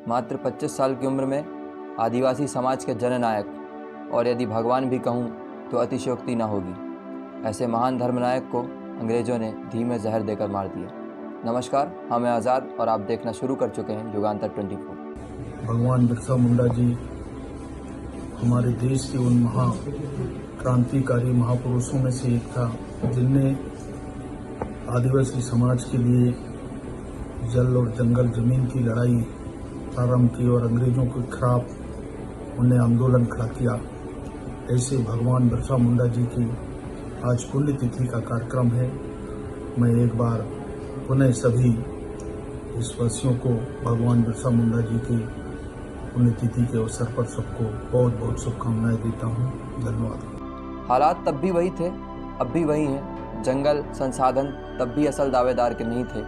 मात्र 25 साल की उम्र में आदिवासी समाज के जननायक, और यदि भगवान भी कहूँ तो अतिशयोक्ति न होगी, ऐसे महान धर्मनायक को अंग्रेजों ने धीमे जहर देकर मार दिया। नमस्कार, हम हैं आज़ाद और आप देखना शुरू कर चुके हैं युगांतर 24। भगवान बिरसा मुंडा जी हमारे देश के उन क्रांतिकारी महापुरुषों में से एक था जिनने आदिवासी समाज के लिए जल और जंगल जमीन की लड़ाई प्रारंभ की और अंग्रेजों के खिलाफ उन्हें आंदोलन खड़ा किया। ऐसे भगवान बिरसा मुंडा जी की आज पुण्यतिथि का कार्यक्रम है। मैं एक बार पुनः सभी देशवासियों को भगवान बिरसा मुंडा जी की पुण्यतिथि के अवसर पर सबको बहुत बहुत शुभकामनाएं देता हूं। धन्यवाद। हालात तब भी वही थे, अब भी वही हैं। जंगल संसाधन तब भी असल दावेदार के नहीं थे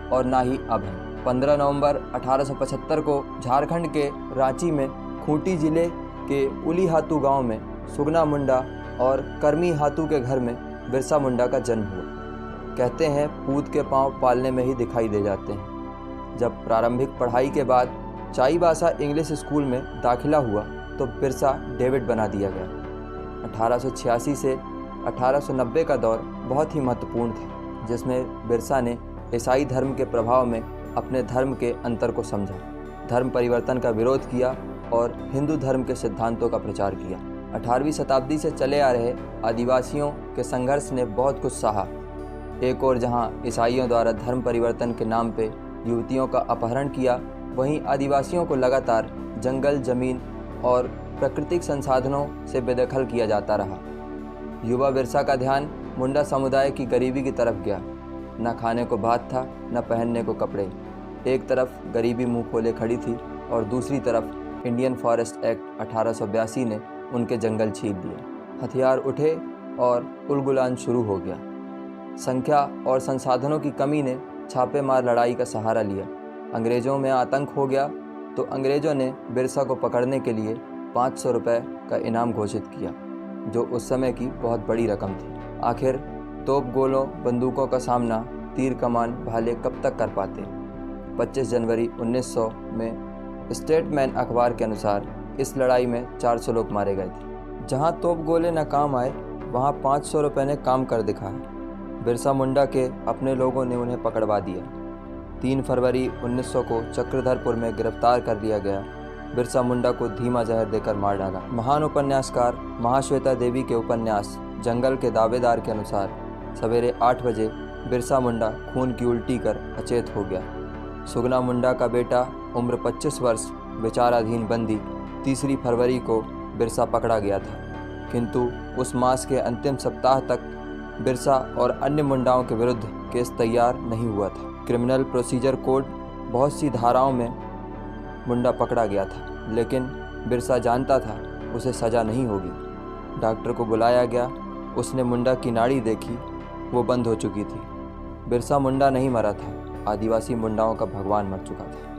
और ना ही अब हैं। 15 नवंबर 1875 को झारखंड के रांची में खूंटी जिले के उली हातू गांव में सुगना मुंडा और कर्मी हातू के घर में बिरसा मुंडा का जन्म हुआ। कहते हैं पूत के पांव पालने में ही दिखाई दे जाते हैं। जब प्रारंभिक पढ़ाई के बाद चाईबासा इंग्लिश स्कूल में दाखिला हुआ तो बिरसा डेविड बना दिया गया। 1886 से 1890 का दौर बहुत ही महत्वपूर्ण था, जिसमें बिरसा ने ईसाई धर्म के प्रभाव में अपने धर्म के अंतर को समझा, धर्म परिवर्तन का विरोध किया और हिंदू धर्म के सिद्धांतों का प्रचार किया। 18वीं शताब्दी से चले आ रहे आदिवासियों के संघर्ष ने बहुत कुछ सहा। एक और जहां ईसाइयों द्वारा धर्म परिवर्तन के नाम पे युवतियों का अपहरण किया, वहीं आदिवासियों को लगातार जंगल जमीन और प्राकृतिक संसाधनों से बेदखल किया जाता रहा। युवा बिरसा का ध्यान मुंडा समुदाय की गरीबी की तरफ गया। न खाने को भात था, न पहनने को कपड़े। एक तरफ गरीबी मुंह खोले खड़ी थी और दूसरी तरफ इंडियन फॉरेस्ट एक्ट 1882 ने उनके जंगल छीन लिए। हथियार उठे और उलगुलान शुरू हो गया। संख्या और संसाधनों की कमी ने छापेमार लड़ाई का सहारा लिया। अंग्रेज़ों में आतंक हो गया तो अंग्रेज़ों ने बिरसा को पकड़ने के लिए 500 रुपये का इनाम घोषित किया, जो उस समय की बहुत बड़ी रकम थी। आखिर तोप गोलों बंदूकों का सामना तीर कमान भाले कब तक कर पाते। 25 जनवरी 1900 में स्टेटमैन अखबार के अनुसार इस लड़ाई में 400 लोग मारे गए थे। जहां तोप गोले न काम आए, वहां 500 रुपये ने काम कर दिखाया। बिरसा मुंडा के अपने लोगों ने उन्हें पकड़वा दिया। 3 फरवरी 1900 को चक्रधरपुर में गिरफ्तार कर लिया गया। बिरसा मुंडा को धीमा जहर देकर मार डाला। महान उपन्यासकार महाश्वेता देवी के उपन्यास जंगल के दावेदार के अनुसार सवेरे 8 बजे बिरसा मुंडा खून की उल्टी कर अचेत हो गया। सुगना मुंडा का बेटा उम्र 25 वर्ष विचाराधीन बंदी 3 फरवरी को बिरसा पकड़ा गया था, किंतु उस मास के अंतिम सप्ताह तक बिरसा और अन्य मुंडाओं के विरुद्ध केस तैयार नहीं हुआ था। क्रिमिनल प्रोसीजर कोड बहुत सी धाराओं में मुंडा पकड़ा गया था, लेकिन बिरसा जानता था उसे सज़ा नहीं होगी। डॉक्टर को बुलाया गया। उसने मुंडा की नाड़ी देखी, वो बंद हो चुकी थी। बिरसा मुंडा नहीं मरा था, आदिवासी मुंडाओं का भगवान मर चुका था।